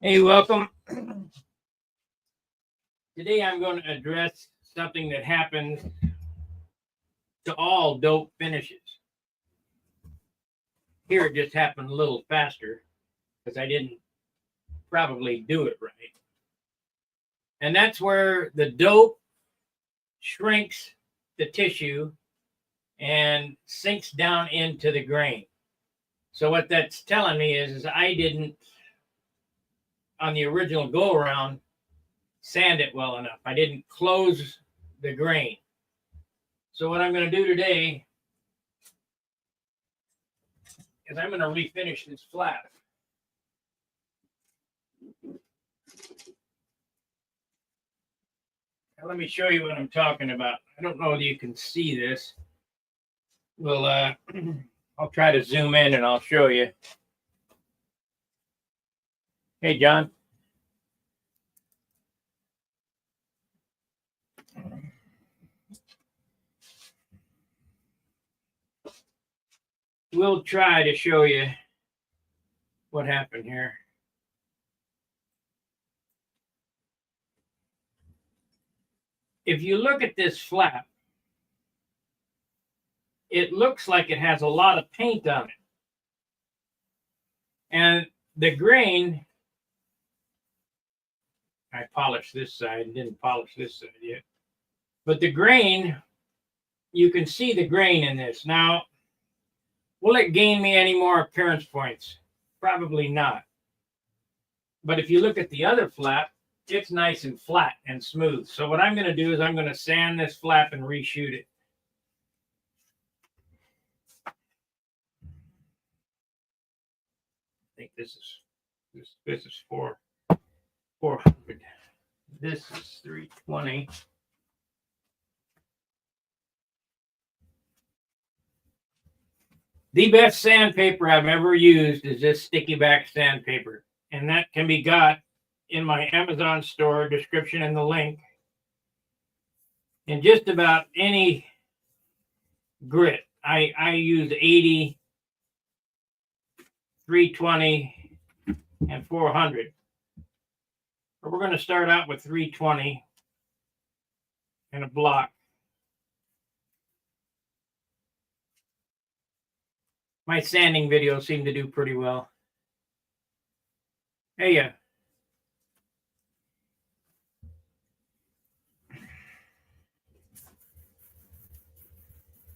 Hey, welcome. Today I'm going to address something that happens to all dope finishes. Here it just happened a little faster because I didn't probably do it right. And that's where the dope shrinks the tissue and sinks down into the grain. So what that's telling me is I didn't, on the original go around, sand it well enough. I didn't close the grain. So what I'm going to do today is I'm going to refinish this flat. Now, let me show you what I'm talking about. I don't know if you can see this. Well, I'll try to zoom in and I'll show you. Hey, John. We'll try to show you what happened here. If you look at this flap, it looks like it has a lot of paint on it. And the grain, I polished this side and didn't polish this side yet. But the grain, you can see the grain in this. Now, will it gain me any more appearance points? Probably not. But if you look at the other flap, it's nice and flat and smooth. So what I'm going to do is I'm going to sand this flap and reshoot it. I think this is 400. This is 320. The best sandpaper I've ever used is this sticky back sandpaper, and that can be got in my Amazon store, description in the link, in just about any grit. I use 80, 320, and 400. But we're going to start out with 320 and a block. My sanding videos seem to do pretty well. Hey, yeah.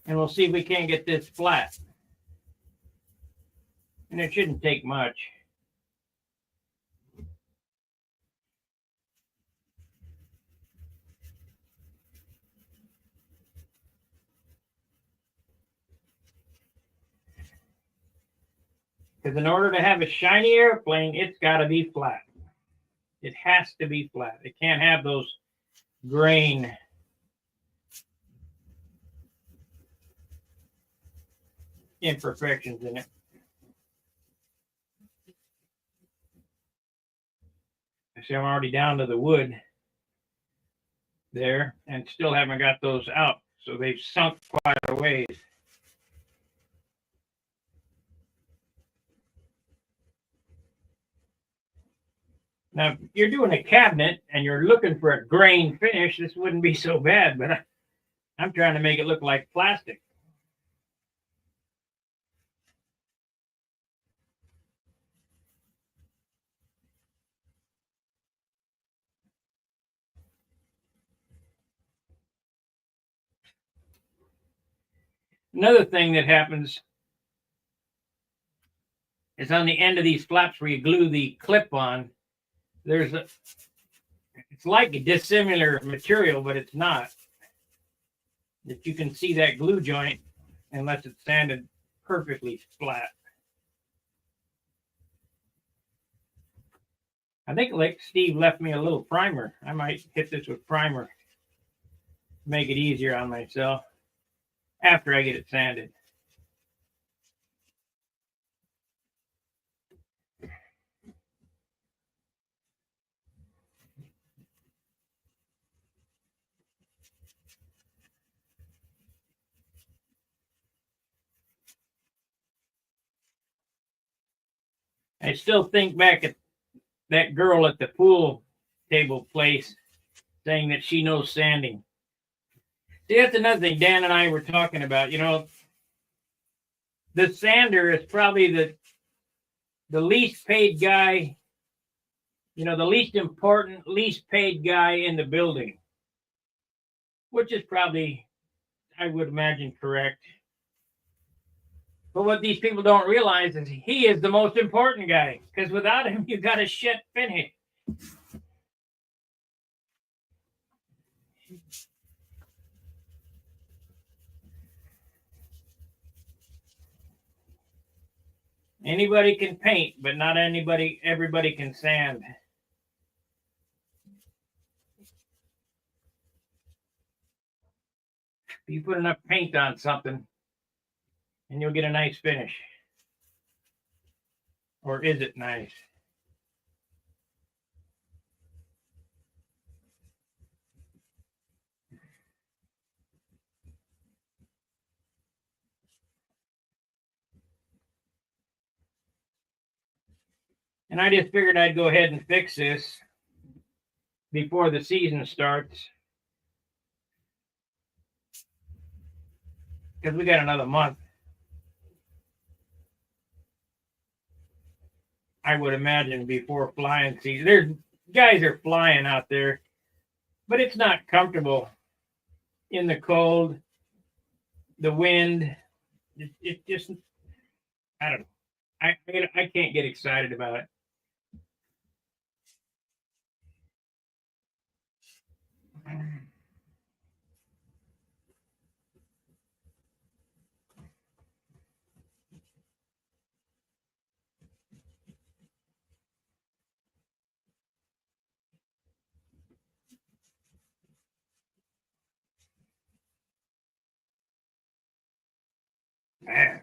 And we'll see if we can't get this flat. And it shouldn't take much. Because in order to have a shiny airplane, it's got to be flat. It has to be flat. It can't have those grain imperfections in it. I see I'm already down to the wood there and still haven't got those out. So they've sunk quite a ways. Now, if you're doing a cabinet and you're looking for a grain finish, this wouldn't be so bad, but I'm trying to make it look like plastic. Another thing that happens is on the end of these flaps where you glue the clip on, it's like a dissimilar material, but it's not. That you can see that glue joint unless it's sanded perfectly flat. I think like Steve left me a little primer. I might hit this with primer, make it easier on myself after I get it sanded. I still think back at that girl at the pool table place saying that she knows sanding. See, that's another thing Dan and I were talking about. You know, the sander is probably the least paid guy, you know, the least important, least paid guy in the building, which is probably, I would imagine, correct. But what these people don't realize is he is the most important guy, because without him, you got a shit finish. Anybody can paint, but not everybody can sand. You put enough paint on something and you'll get a nice finish. Or is it nice? And I just figured I'd go ahead and fix this before the season starts, because we got another month. I would imagine before flying season. There's guys are flying out there, but it's not comfortable in the cold, the wind. It just, I don't know. I can't get excited about it. Man,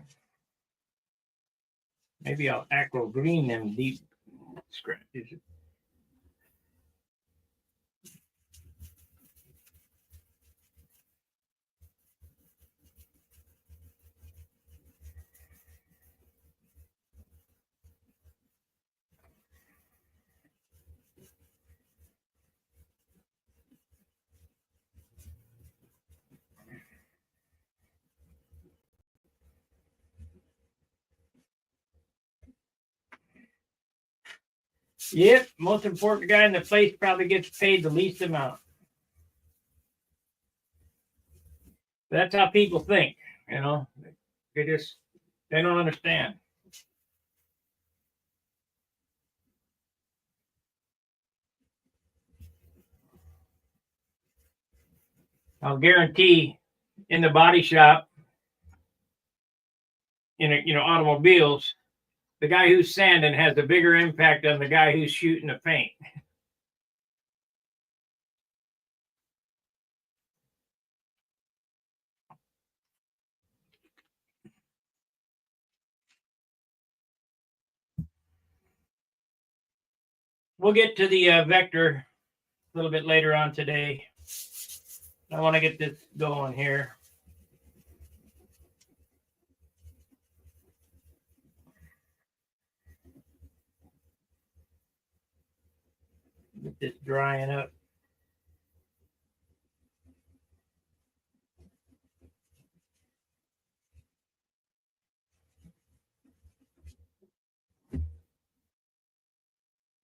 maybe I'll aqua green them deep scratches. Yep, most important guy in the place probably gets paid the least amount. That's how people think, you know. They don't understand. I'll guarantee in the body shop, in automobiles, the guy who's sanding has a bigger impact on the guy who's shooting the paint. We'll get to the vector a little bit later on today. I want to get this going here. Get this drying up.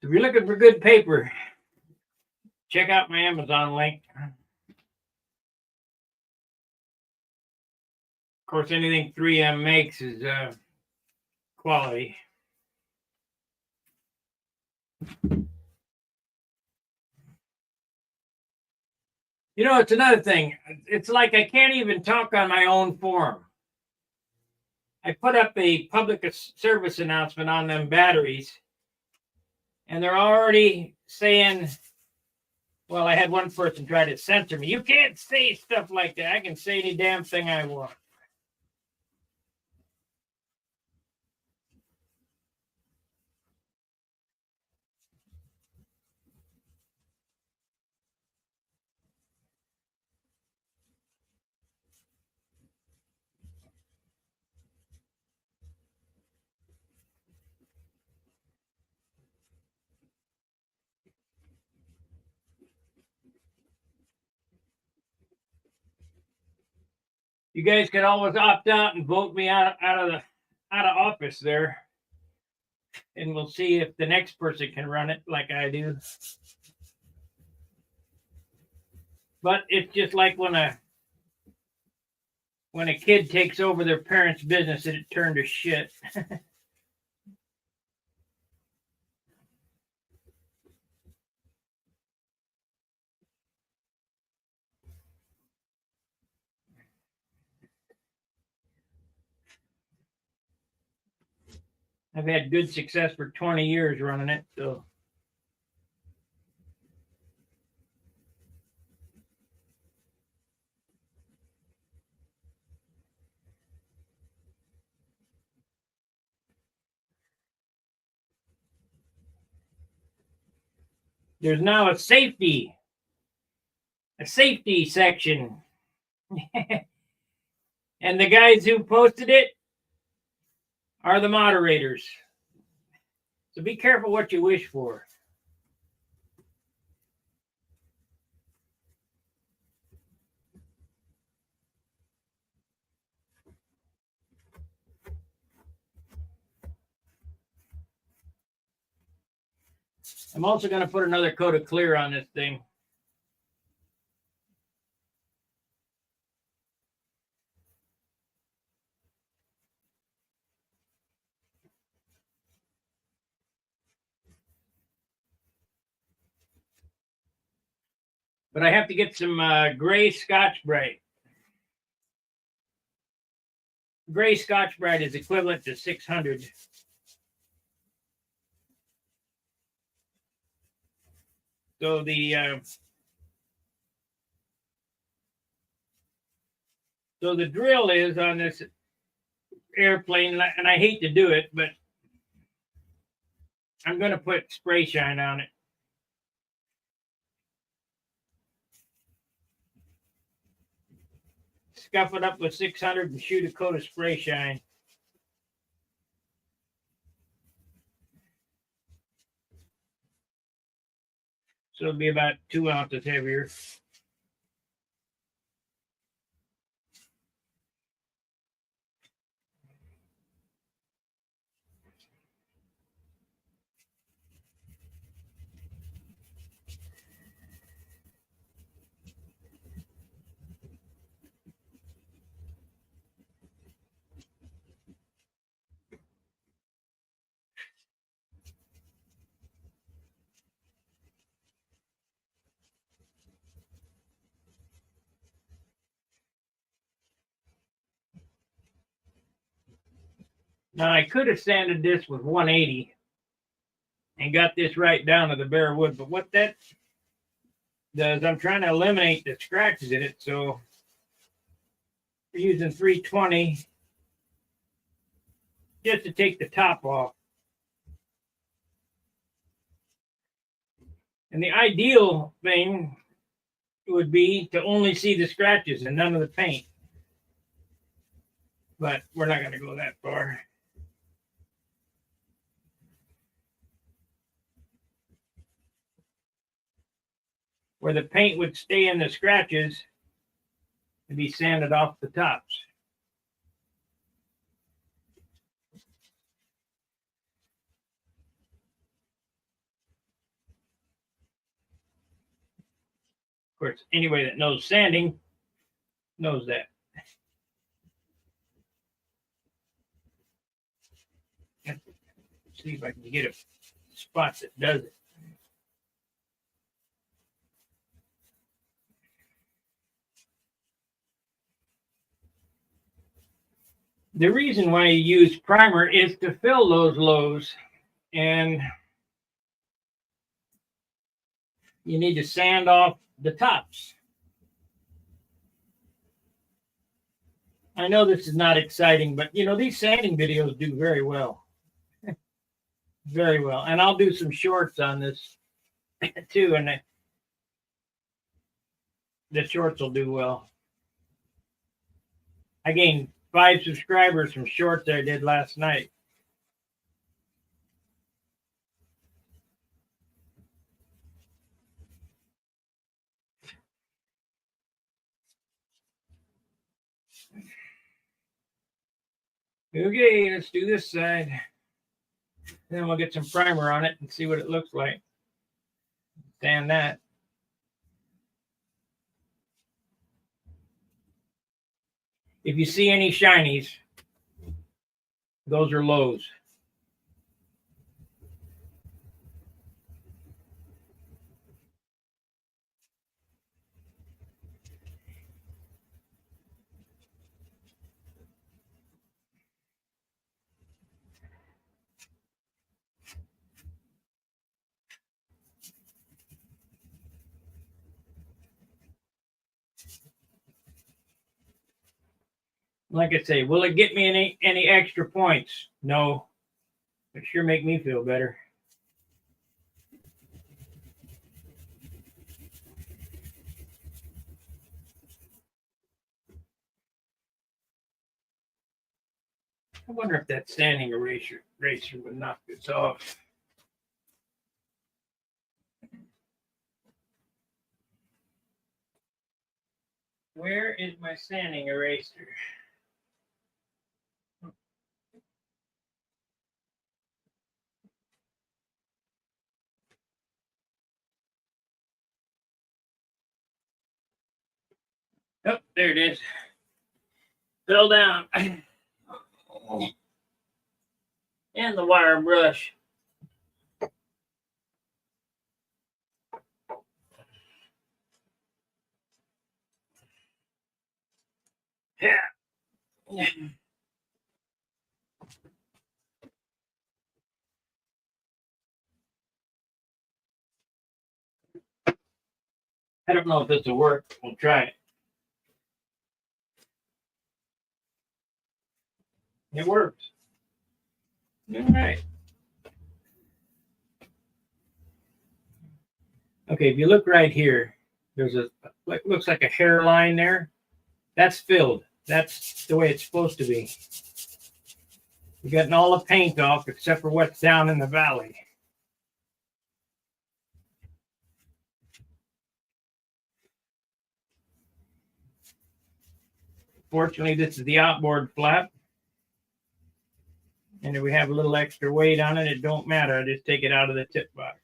If you're looking for good paper, check out my Amazon link. Of course, anything 3M makes is quality. You know, it's another thing. It's like I can't even talk on my own forum. I put up a public service announcement on them batteries, and they're already saying, well, I had one person try to censor me. You can't say stuff like that. I can say any damn thing I want. You guys could always opt out and vote me out of office there, and we'll see if the next person can run it like I do. But it's just like when a kid takes over their parents' business and it turned to shit. I've had good success for 20 years running it, so. There's now a safety section. And the guys who posted it are the moderators. So be careful what you wish for. I'm also going to put another coat of clear on this thing. But I have to get some gray Scotch-Brite. Gray Scotch-Brite is equivalent to 600. So the drill is on this airplane, and I hate to do it, but I'm going to put spray shine on it. Scuff it up with 600 and shoot a coat of spray shine. So it'll be about 2 ounces heavier. Now I could have sanded this with 180 and got this right down to the bare wood, but what that does, I'm trying to eliminate the scratches in it, so we're using 320 just to take the top off. And the ideal thing would be to only see the scratches and none of the paint. But we're not going to go that far. Where the paint would stay in the scratches and be sanded off the tops. Of course, anybody that knows sanding knows that. Let's see if I can get a spot that does it. The reason why you use primer is to fill those lows, and you need to sand off the tops. I know this is not exciting, but you know, these sanding videos do very well. Very well. And I'll do some shorts on this too, and the shorts will do well. I gained 5 subscribers from shorts I did last night. Okay, let's do this side. Then we'll get some primer on it and see what it looks like. Sand that. If you see any shinies, those are lows. Like I say, will it get me any extra points? No. It sure make me feel better. I wonder if that sanding eraser would knock this off. Where is my sanding eraser? Oh, there it is. Fell down. And the wire brush. Yeah. I don't know if this will work. We'll try it. It works. All right. Okay, if you look right here, there's looks like a hairline there. That's filled. That's the way it's supposed to be. You're getting all the paint off except for what's down in the valley. Fortunately, this is the outboard flap. And if we have a little extra weight on it, it don't matter. I just take it out of the tip box.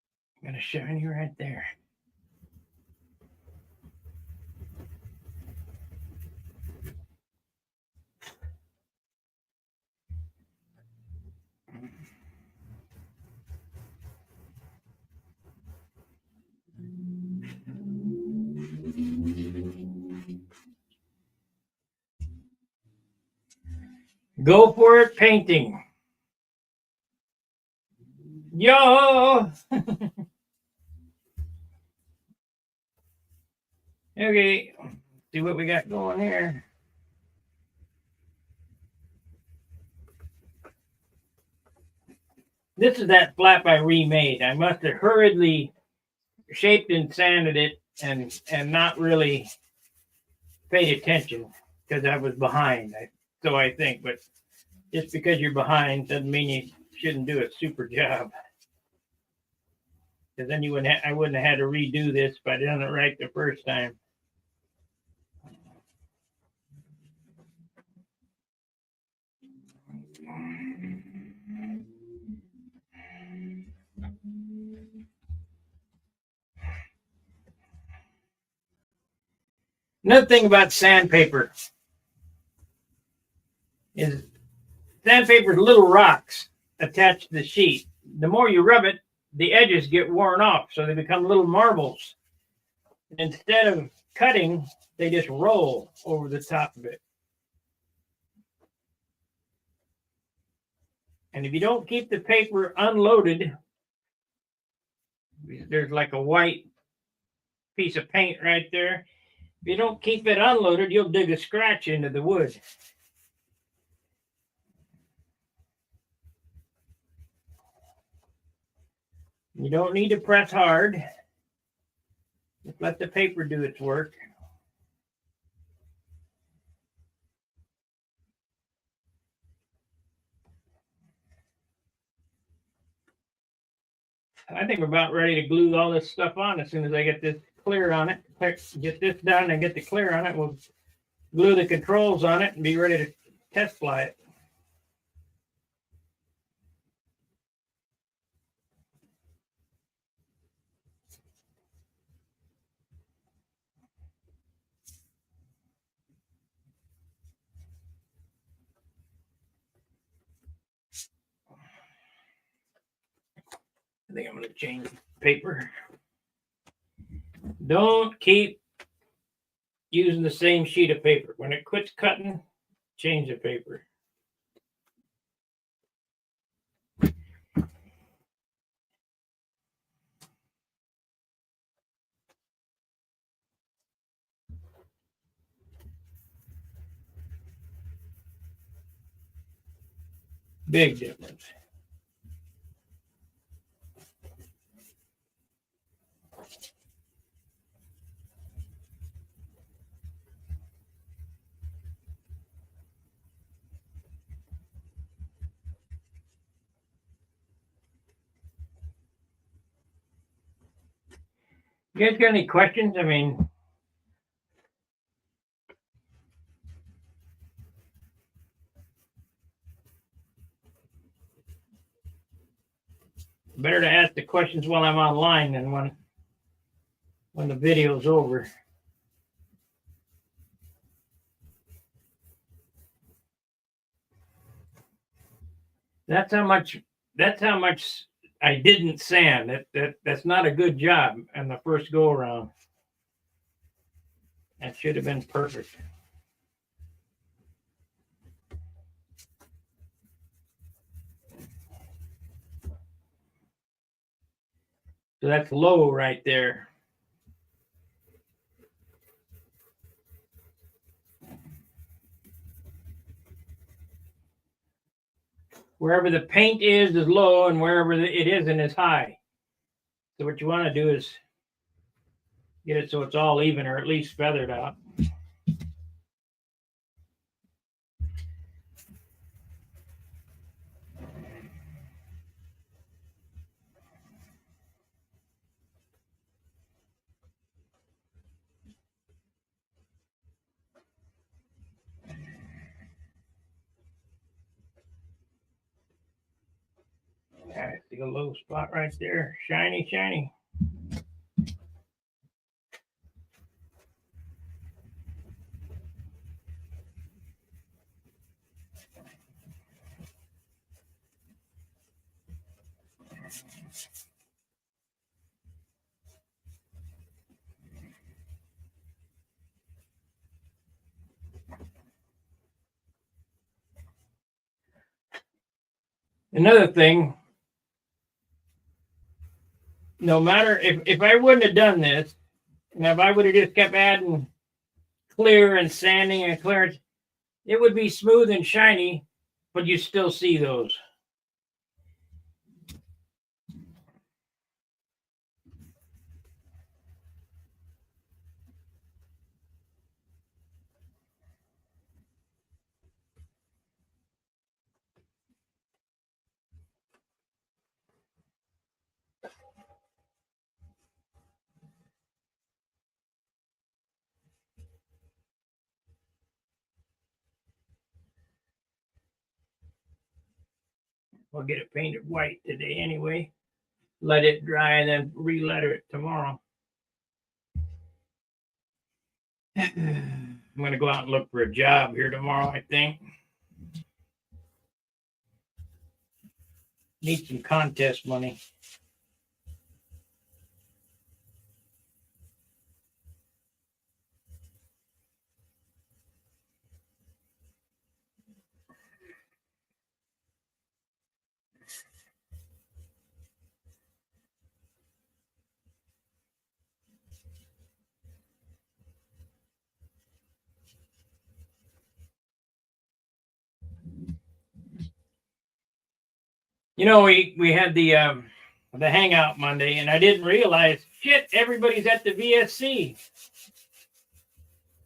I'm going to shine you right there. Go for it, painting. Yo! Okay, see what we got going here. This is that flap I remade. I must have hurriedly shaped and sanded it and not really paid attention because I was behind. So I think, but just because you're behind doesn't mean you shouldn't do a super job. Because then I wouldn't have had to redo this if I done it right the first time. Another thing about sandpaper is sandpaper is little rocks attached to the sheet. The more you rub it, the edges get worn off, so they become little marbles. Instead of cutting, they just roll over the top of it. And if you don't keep the paper unloaded There's like a white piece of paint right there. If you don't keep it unloaded, you'll dig a scratch into the wood. You don't need to press hard. Just let the paper do its work. I think we're about ready to glue all this stuff on as soon as I get this clear on it. Get this done and get the clear on it. We'll glue the controls on it and be ready to test fly it. I think I'm going to change paper. Don't keep using the same sheet of paper. When it quits cutting, change the paper. Big difference. You guys got any questions? I mean, better to ask the questions while I'm online than when the video's over. That's how much I didn't sand. That's not a good job on the first go around. That should have been perfect. So that's low right there. Wherever the paint is low, and wherever it isn't is high. So what you want to do is get it so it's all even, or at least feathered out. I see a low spot right there. Shiny, shiny. Another thing, no matter if I wouldn't have done this, and if I would have just kept adding clear and sanding and clear, it would be smooth and shiny, but you still see those. I'll get it painted white today anyway. Let it dry and then re-letter it tomorrow. I'm going to go out and look for a job here tomorrow, I think. Need some contest money. You know, we had the hangout Monday, and I didn't realize shit. Everybody's at the VSC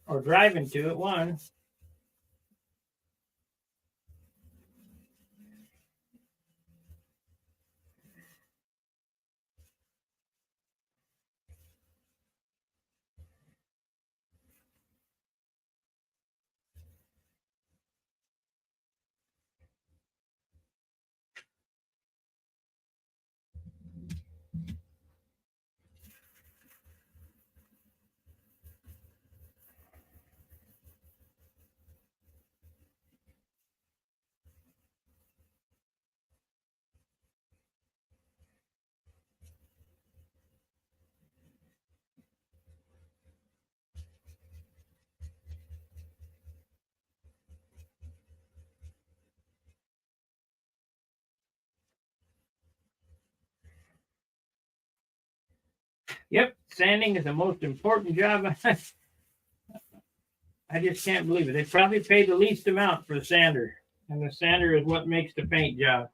or driving to it. One. Yep, sanding is the most important job. I just can't believe it. They probably pay the least amount for the sander, and the sander is what makes the paint job.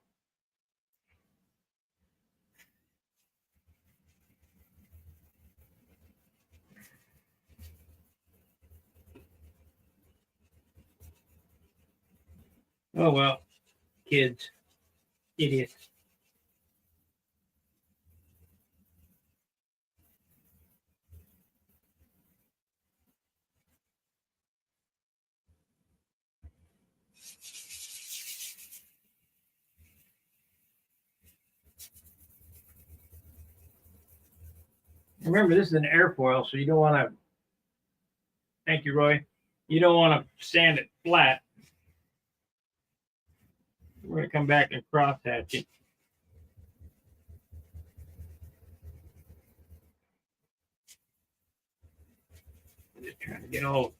Oh well, kids, idiots. Remember, this is an airfoil, so you don't want to. Thank you, Roy. You don't want to sand it flat. We're going to come back and cross hatch it. I'm just trying to get all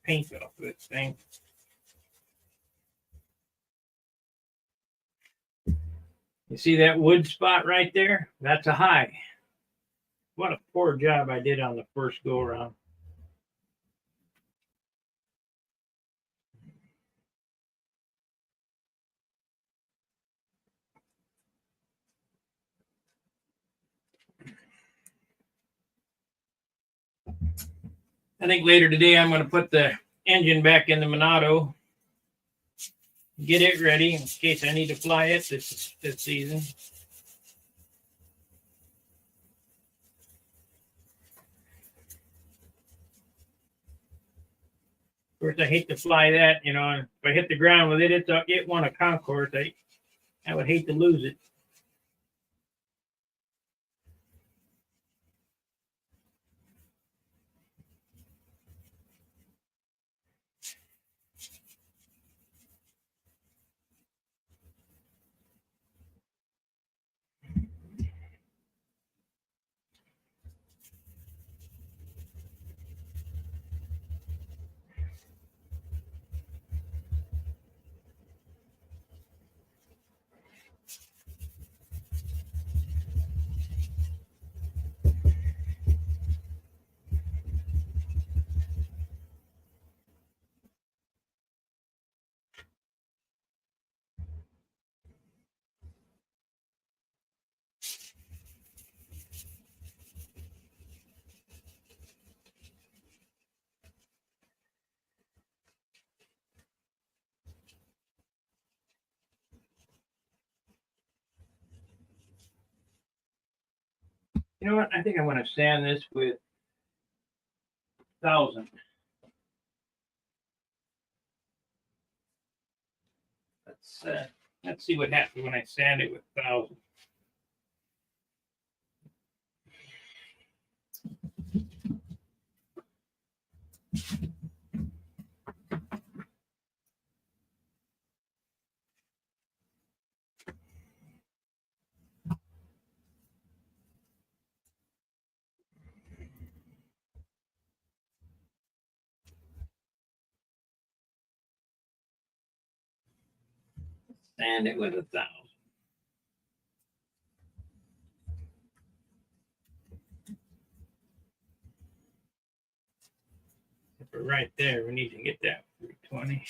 paint off of this thing. You see that wood spot right there? That's a high. What a poor job I did on the first go around. I think later today I'm going to put the engine back in the Monado, get it ready in case I need to fly it this season. Of course, I hate to fly that, you know. If I hit the ground with it, it won a concourse. I would hate to lose it. You know what? I think I'm going to sand this with 1000. Let's see what happens when I sand it with 1000. Sand it with 1000. But right there, we need to get that 320.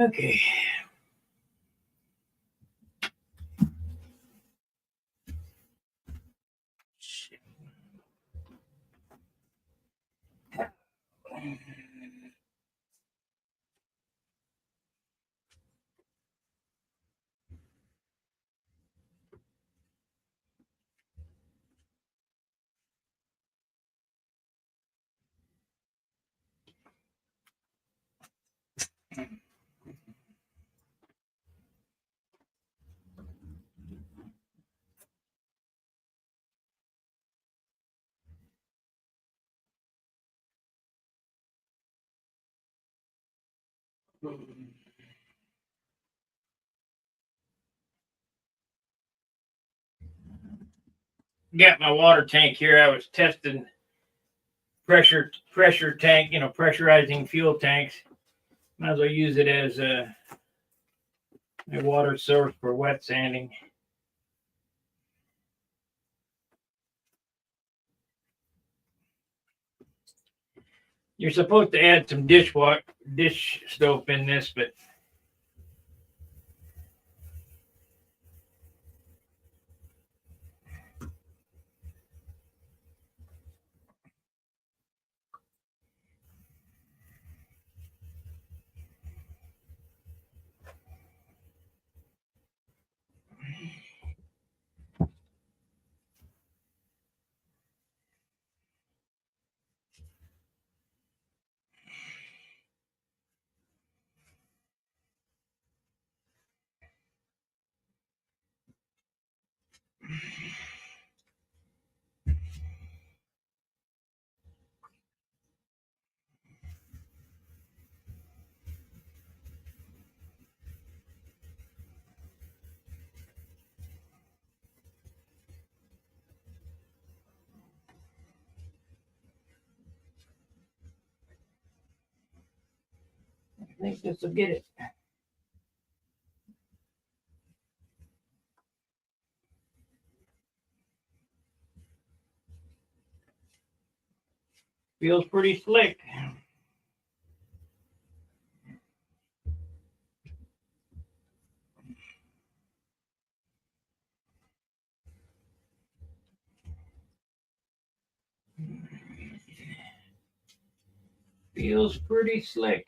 Okay. Got my water tank here. I was testing pressure tank, pressurizing fuel tanks. Might as well use it as a water source for wet sanding. You're supposed to add some dish soap in this, but I think this will get it. Feels pretty slick. Feels pretty slick.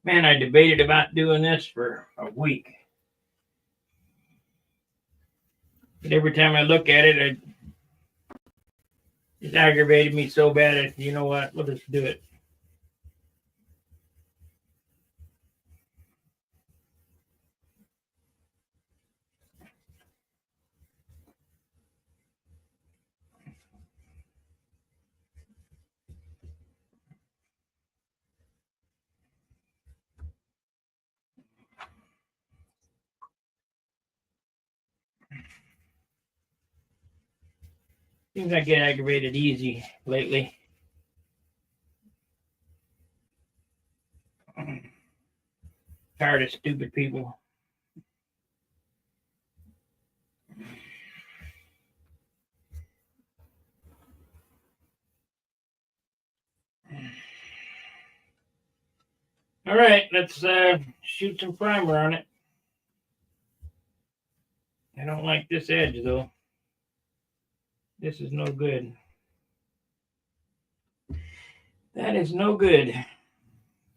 Man, I debated about doing this for a week. But every time I look at it, it aggravated me so bad. You know what? We'll just do it. Seems I get aggravated easy lately. Tired of stupid people. All right, let's shoot some primer on it. I don't like this edge though. This is no good. That is no good.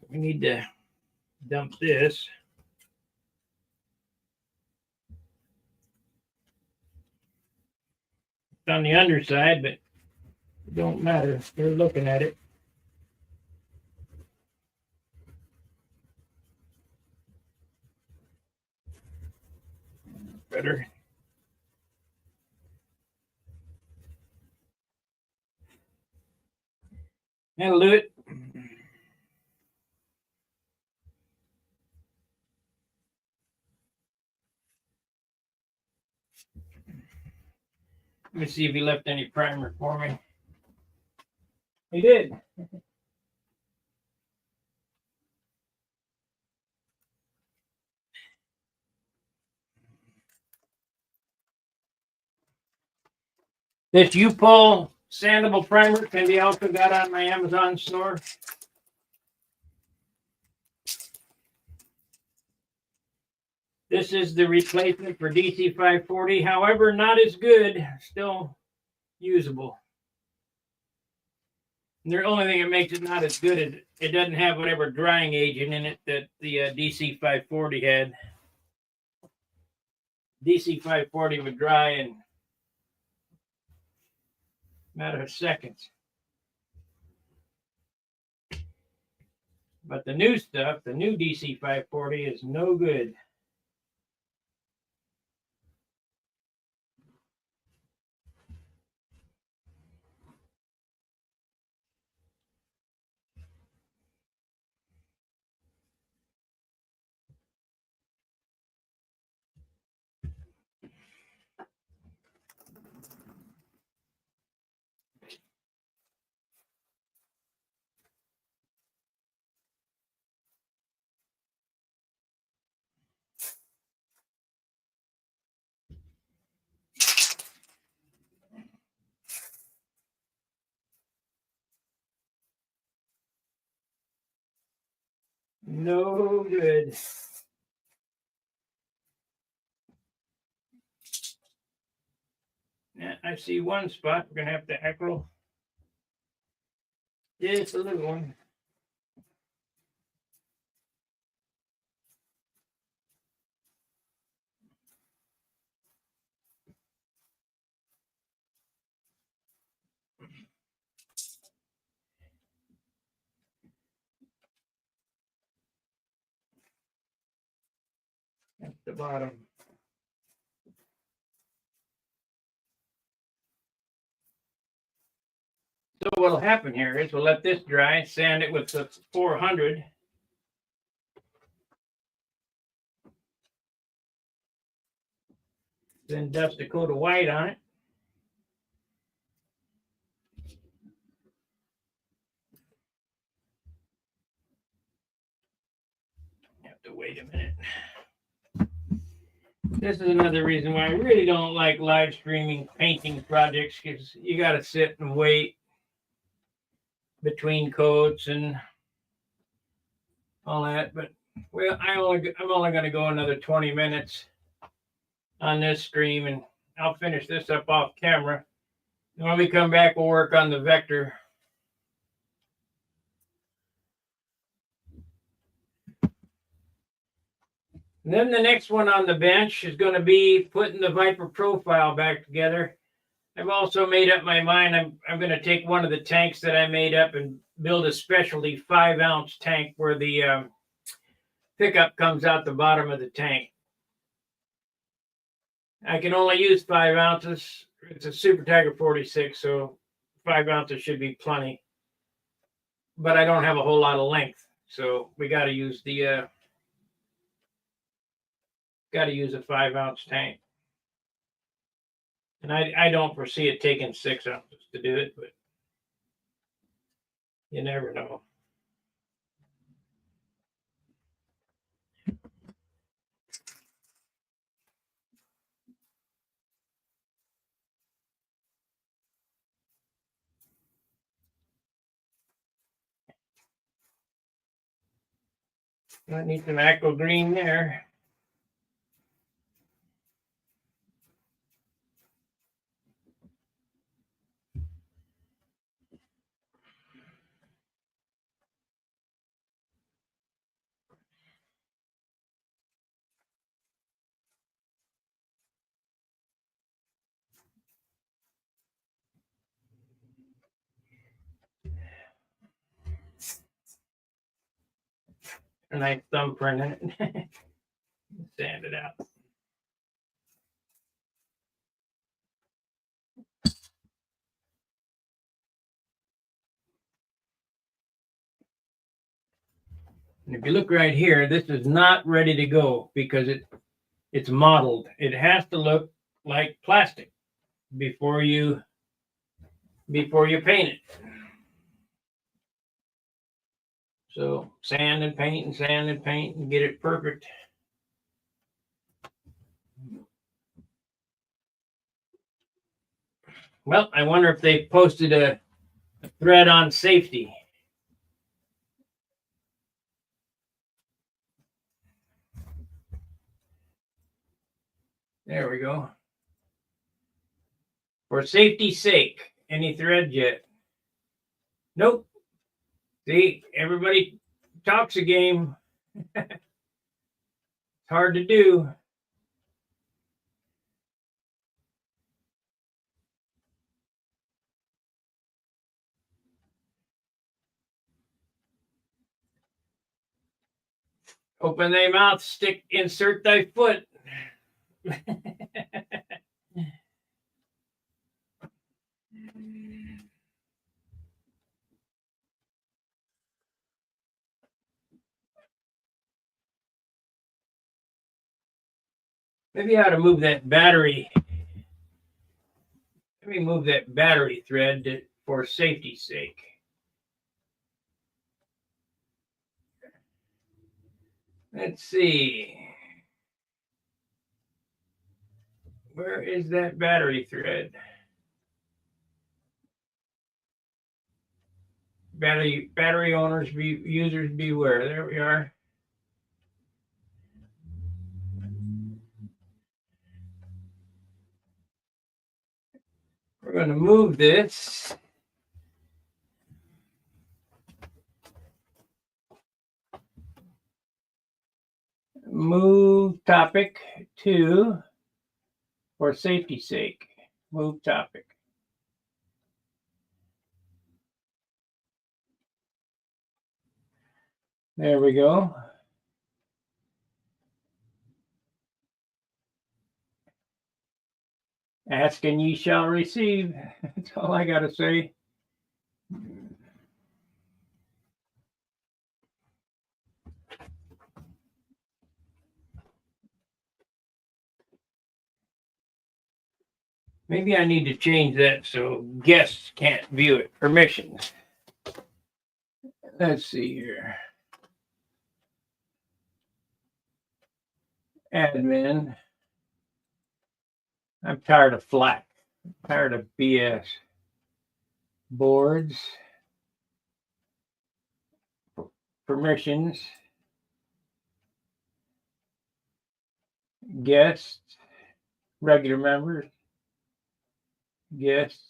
We need to dump this. on the underside, but it don't matter. They're looking at it. Better. That'll do it. Let me see if he left any primer for me. He did. This U-Pull sandable primer can be also got on my Amazon store. This is the replacement for DC 540. However, not as good. Still usable. And the only thing that makes it not as good is it doesn't have whatever drying agent in it that the DC 540 had. DC 540 would dry in a matter of seconds. But the new stuff, the new DC 540 is no good. No good. Yeah, I see one spot. We're gonna have to echo. Just a little one. At the bottom. So what'll happen here is we'll let this dry, sand it with the 400. Then dust a coat of white on it. Have to wait a minute. This is another reason why I really don't like live streaming painting projects, because you got to sit and wait between coats and all that. But well, I'm only going to go another 20 minutes on this stream, and I'll finish this up off camera. And when we come back, we'll work on the vector. And then the next one on the bench is going to be putting the Viper profile back together. I've also made up my mind. I'm going to take one of the tanks that I made up and build a specialty 5-ounce tank where the pickup comes out the bottom of the tank. I can only use 5 ounces. It's a Super Tiger 46, so 5 ounces should be plenty. But I don't have a whole lot of length, so we got to use the a 5-ounce tank. And I don't foresee it taking 6 ounces to do it, but you never know. I need some aqua green there. a nice thumbprint in it. Sand it out. And if you look right here, this is not ready to go because it's mottled. It has to look like plastic before you paint it. So sand and paint and sand and paint and get it perfect. Well, I wonder if they posted a thread on safety. There we go. For safety's sake, any thread yet? Nope. See, everybody talks a game. It's hard to do. Open thy mouth, insert thy foot. Maybe I ought to move that battery. Let me move that battery thread for safety's sake. Let's see. Where is that battery thread? Battery owners, users beware. There we are. We're going to move this. Move topic to, for safety's sake, move topic. There we go. Ask and ye shall receive. That's all I got to say. Maybe I need to change that so guests can't view it. Permissions. Let's see here. Admin. I'm tired of flack. I'm tired of BS. Boards. Permissions. Guests. Regular members. Guests.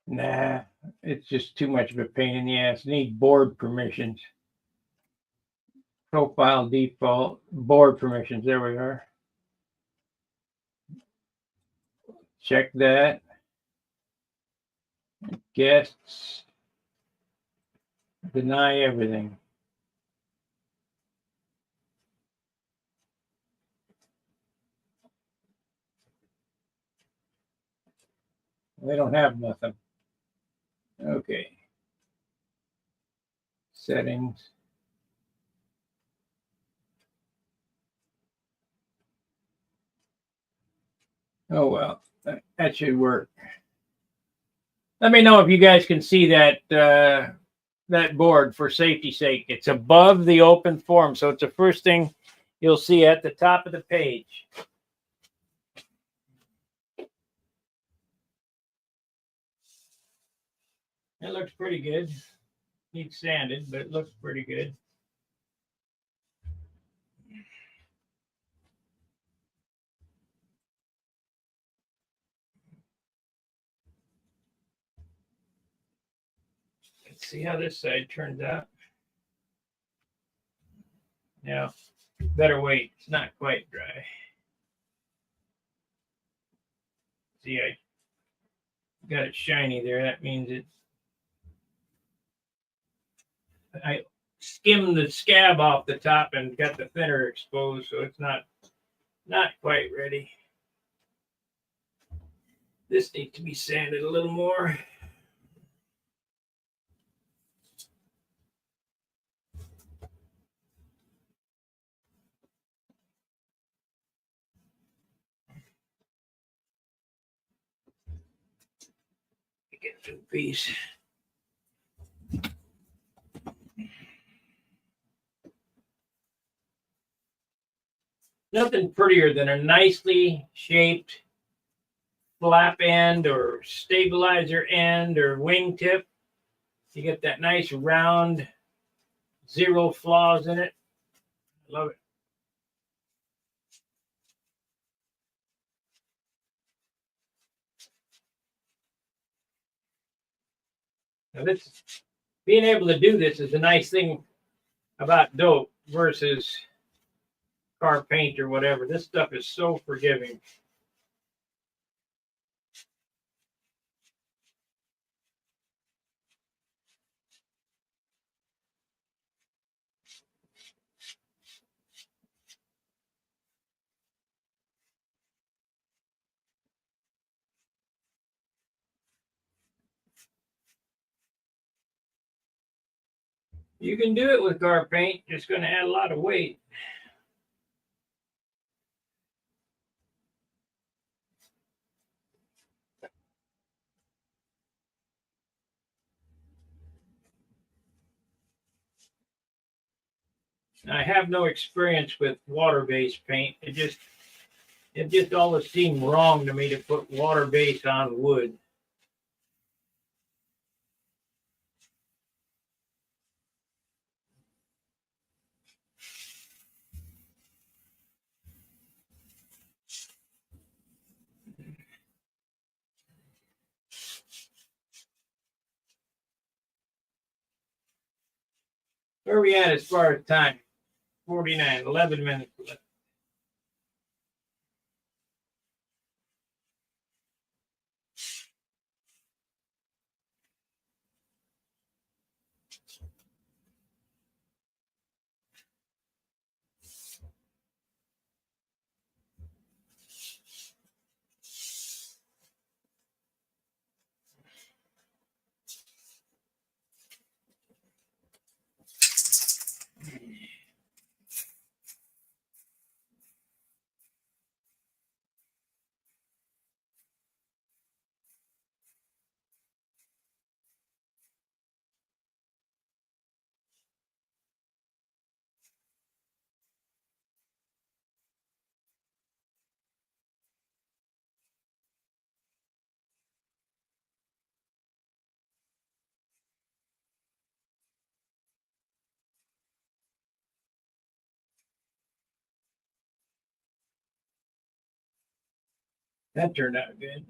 Nah, it's just too much of a pain in the ass. Need board permissions. Profile default, board permissions. There we are. Check that. Guests. Deny everything. They don't have nothing. Okay. Settings. Oh, well, that should work. Let me know if you guys can see that that board for safety's sake. It's above the open form, so it's the first thing you'll see at the top of the page. It looks pretty good. Needs sanded, but it looks pretty good. Let's see how this side turns out. Now, better wait. It's not quite dry. See, got it shiny there. That means it. I skimmed the scab off the top and got the thinner exposed, so it's not quite ready. This needs to be sanded a little more. Get a new piece. Nothing prettier than a nicely shaped flap end or stabilizer end or wingtip. You get that nice round, zero flaws in it. I love it. Now this, being able to do this is a nice thing about dope versus car paint or whatever. This stuff is so forgiving. You can do it with car paint, just going to add a lot of weight. I have no experience with water-based paint. It just always seemed wrong to me to put water-based on wood. Where are we at as far as time? 49, 11 minutes left. That turned out good.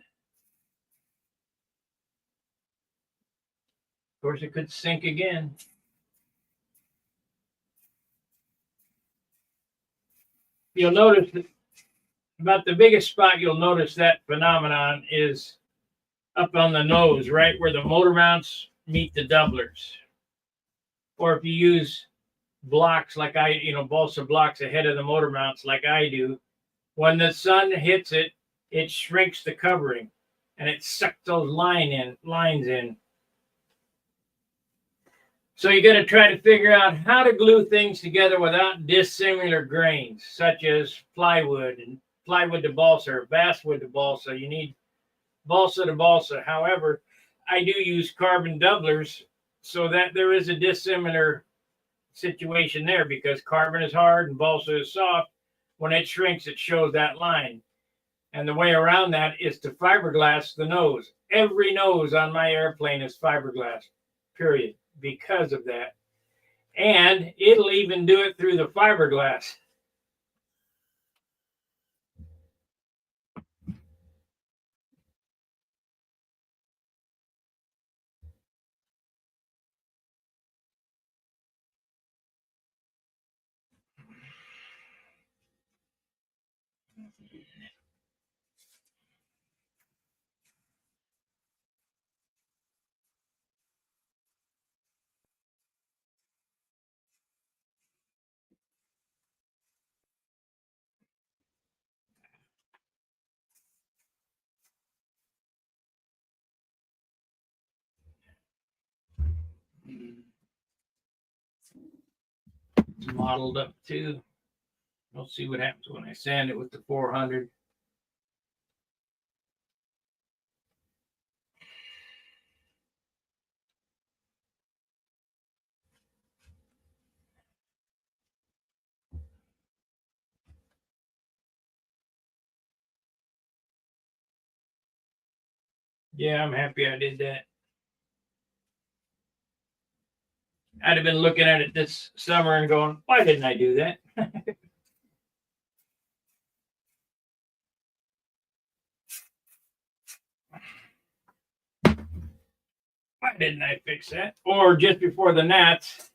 Of course, it could sink again. You'll notice that about the biggest spot you'll notice that phenomenon is up on the nose, right where the motor mounts meet the doublers. Or if you use blocks like balsa blocks ahead of the motor mounts like I do, when the sun hits it, it shrinks the covering and it sucks those lines in. So you got to try to figure out how to glue things together without dissimilar grains, such as plywood and plywood to balsa or basswood to balsa. You need balsa to balsa. However, I do use carbon doublers so that there is a dissimilar situation there because carbon is hard and balsa is soft. When it shrinks, it shows that line. And the way around that is to fiberglass the nose. Every nose on my airplane is fiberglass, period, because of that. And it'll even do it through the fiberglass. It's modeled up too. We'll see what happens when I sand it with the 400. Yeah, I'm happy I did that. I'd have been looking at it this summer and going, why didn't I do that? Why didn't I fix that? Or just before the gnats,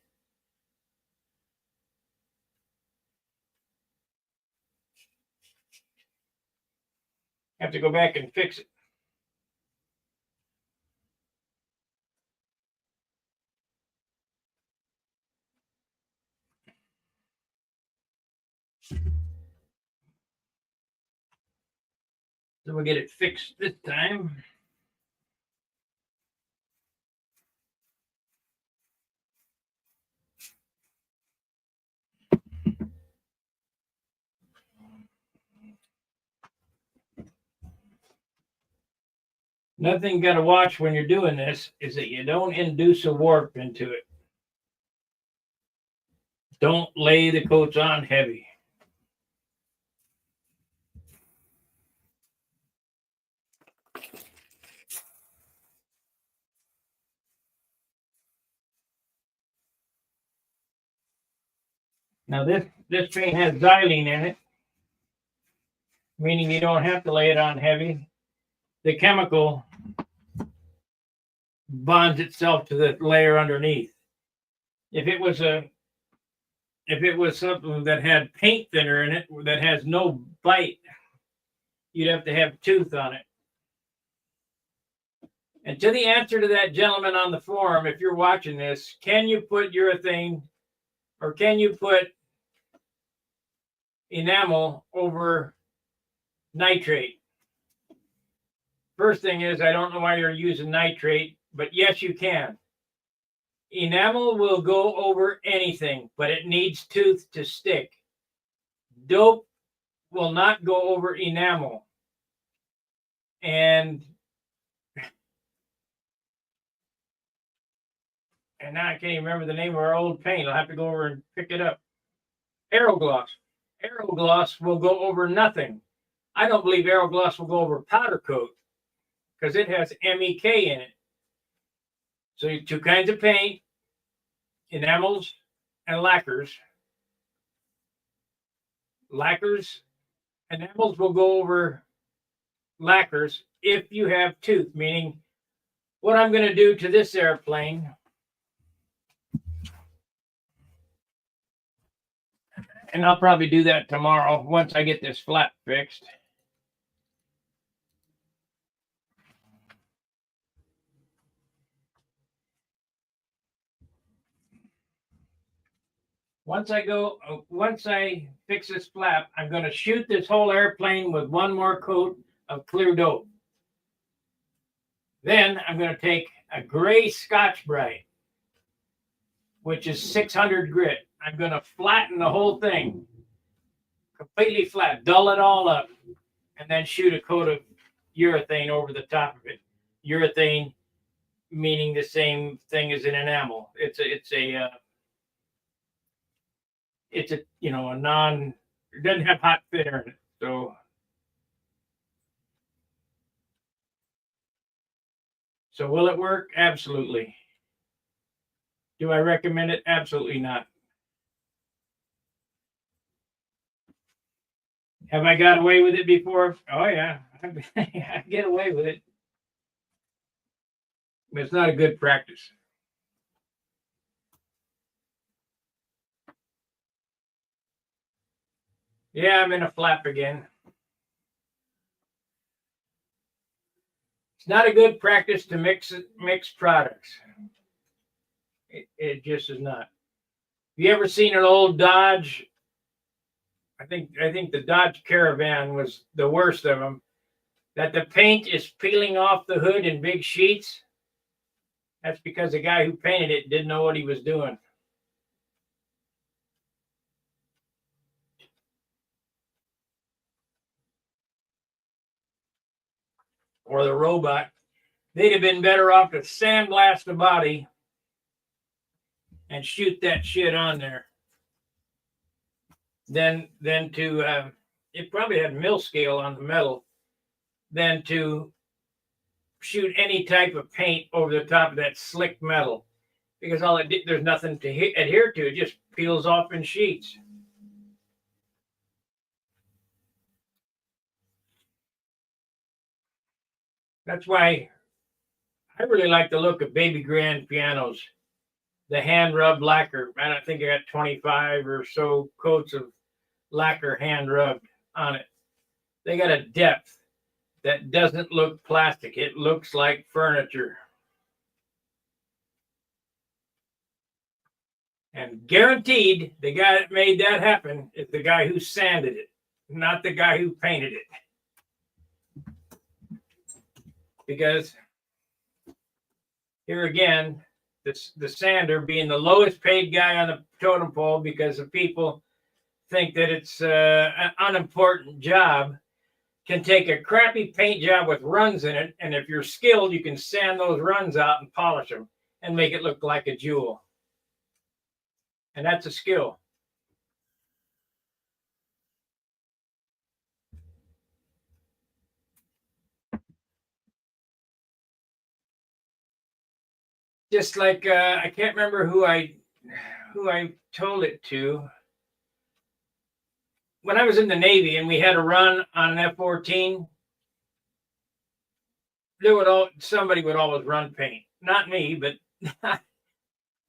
have to go back and fix it. So we'll get it fixed this time. Nothing you got to watch when you're doing this is that you don't induce a warp into it. Don't lay the coats on heavy. Now this paint has xylene in it, meaning you don't have to lay it on heavy. The chemical bonds itself to the layer underneath. If it was something that had paint thinner in it that has no bite, you'd have to have tooth on it. And to the answer to that gentleman on the forum, if you're watching this, can you put urethane or can you put enamel over nitrate? First thing is, I don't know why you're using nitrate, but yes, you can. Enamel will go over anything, but it needs tooth to stick. Dope will not go over enamel. And now I can't even remember the name of our old paint. I'll have to go over and pick it up. Aerogloss. Aerogloss will go over nothing. I don't believe Aerogloss will go over powder coat because it has MEK in it. So you have two kinds of paint, enamels and lacquers. Enamels will go over lacquers if you have tooth, meaning what I'm going to do to this airplane, and I'll probably do that tomorrow once I get this flap fixed. Once I fix this flap, I'm going to shoot this whole airplane with one more coat of clear dope. Then I'm going to take a gray Scotch-Brite, which is 600 grit. I'm going to flatten the whole thing, completely flat, dull it all up, and then shoot a coat of urethane over the top of it. Urethane meaning the same thing as an enamel. It's a a non, it doesn't have hot thinner in it. So will it work? Absolutely. Do I recommend it? Absolutely not. Have I got away with it before? Oh yeah, I get away with it. But it's not a good practice. Yeah, I'm in a flap again. It's not a good practice to mix products. It just is not. Have you ever seen an old Dodge? I think the Dodge Caravan was the worst of them. That the paint is peeling off the hood in big sheets. That's because the guy who painted it didn't know what he was doing. or the robot, they'd have been better off to sandblast the body and shoot that shit on there than to it probably had mill scale on the metal than to shoot any type of paint over the top of that slick metal, because all it did, there's nothing to adhere to. It just peels off in sheets. That's why I really like the look of baby grand pianos. The hand rubbed lacquer. I think I got 25 or so coats of lacquer hand rubbed on it. They got a depth that doesn't look plastic. It looks like furniture. And guaranteed, the guy that made that happen is the guy who sanded it, not the guy who painted it. Because here again, the sander being the lowest paid guy on the totem pole, because the people think that it's an unimportant job, can take a crappy paint job with runs in it, and if you're skilled, you can sand those runs out and polish them and make it look like a jewel. And that's a skill. Just like I can't remember who I told it to. When I was in the Navy and we had a run on an F-14, somebody would always run paint. Not me, but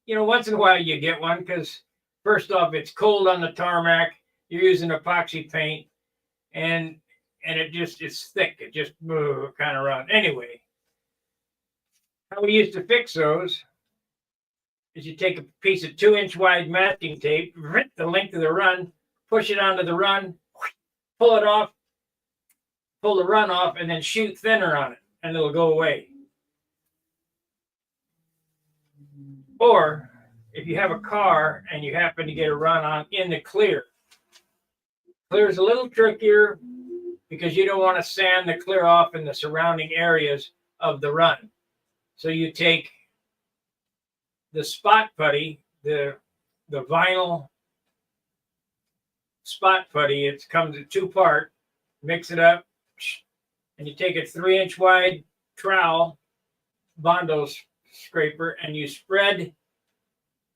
once in a while you get one, because first off, it's cold on the tarmac. You're using epoxy paint, and it's thick. It just kind of runs. Anyway, how we used to fix those is you take a piece of 2-inch wide masking tape, rip the length of the run, push it onto the run, pull it off, pull the run off, and then shoot thinner on it, and it'll go away. Or if you have a car and you happen to get a run on in the clear, clear is a little trickier because you don't want to sand the clear off in the surrounding areas of the run. So you take the spot putty, the vinyl spot putty, it comes in 2-part, mix it up, and you take a 3-inch wide trowel, Bondo scraper, and you spread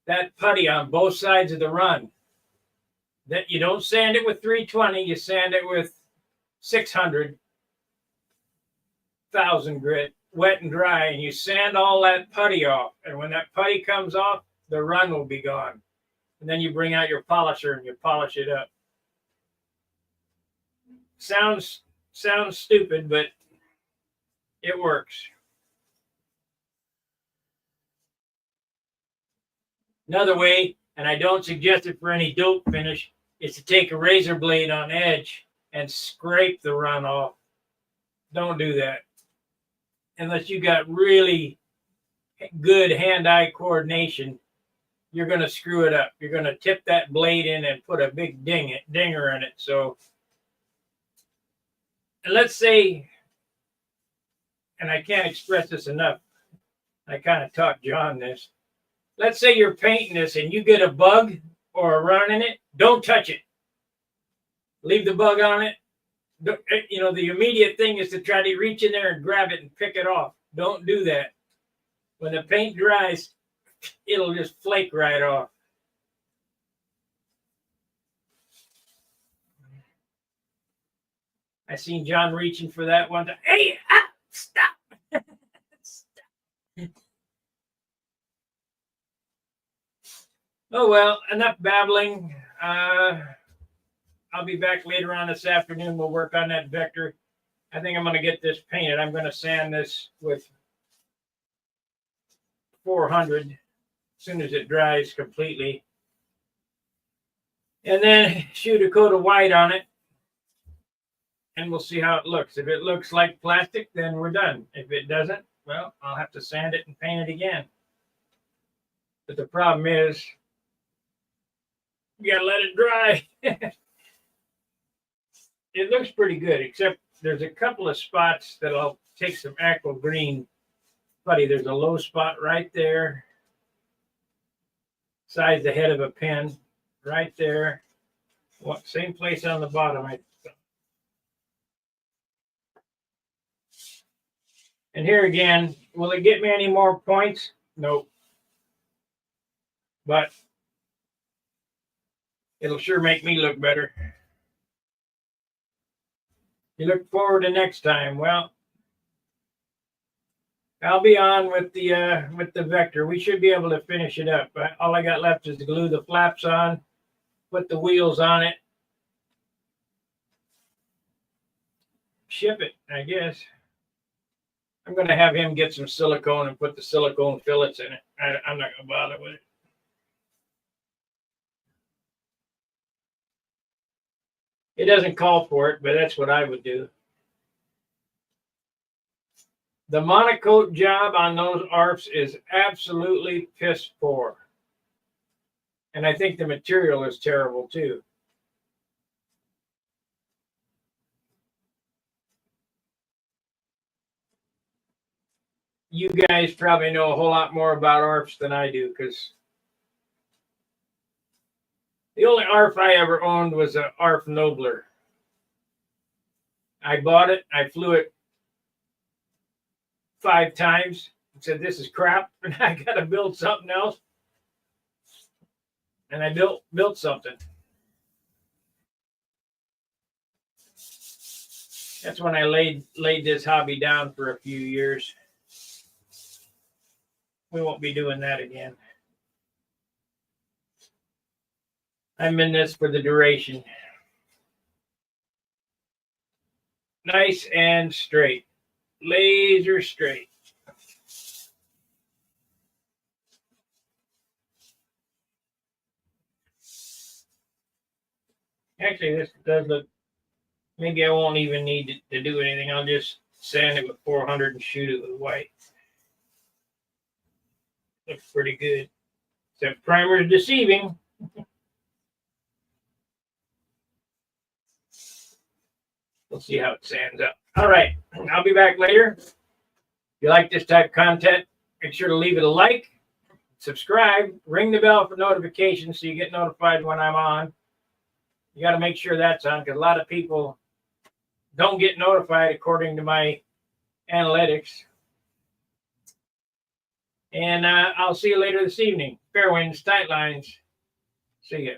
that putty on both sides of the run. That you don't sand it with 320, you sand it with 600,000 grit, wet and dry, and you sand all that putty off. And when that putty comes off, the run will be gone. And then you bring out your polisher and you polish it up. Sounds stupid, but it works. Another way, and I don't suggest it for any dope finish, is to take a razor blade on edge and scrape the run off. Don't do that unless you got really good hand-eye coordination. You're going to screw it up. You're going to tip that blade in and put a big dinger in it. So, and let's say, and I can't express this enough, I kind of taught John this. Let's say you're painting this and you get a bug or a run in it. Don't touch it. Leave the bug on it. The immediate thing is to try to reach in there and grab it and pick it off. Don't do that. When the paint dries, it'll just flake right off. I seen John reaching for that one time. Hey, stop. Stop. Oh, well, enough babbling. I'll be back later on this afternoon. We'll work on that vector. I think I'm going to get this painted. I'm going to sand this with 400 as soon as it dries completely. And then shoot a coat of white on it. And we'll see how it looks. If it looks like plastic, then we're done. If it doesn't, well, I'll have to sand it and paint it again. But the problem is, you got to let it dry. It looks pretty good, except there's a couple of spots that I'll take some aqua green putty. There's a low spot right there. Size the head of a pen right there. What, same place on the bottom. And here again, will it get me any more points? Nope. But it'll sure make me look better. You look forward to next time. Well, I'll be on with the Vector. We should be able to finish it up. But all I got left is to glue the flaps on, put the wheels on it, ship it, I guess. I'm going to have him get some silicone and put the silicone fillets in it. I'm not going to bother with it. It doesn't call for it, but that's what I would do. The monocoat job on those ARFs is absolutely piss poor. And I think the material is terrible too. You guys probably know a whole lot more about ARFs than I do, because the only ARF I ever owned was a ARF Nobler. I bought it, I flew it 5 times and said, this is crap, and I got to build something else. And I built something. That's when I laid this hobby down for a few years. We won't be doing that again. I'm in this for the duration. Nice and straight. Laser straight. Actually, this does look, maybe I won't even need to do anything. I'll just sand it with 400 and shoot it with white. Looks pretty good. Except primer is deceiving. We'll see how it sands up. All right, I'll be back later. If you like this type of content, make sure to leave it a like, subscribe, ring the bell for notifications so you get notified when I'm on. You got to make sure that's on, because a lot of people don't get notified according to my analytics. And I'll see you later this evening. Fair winds, tight lines. See ya.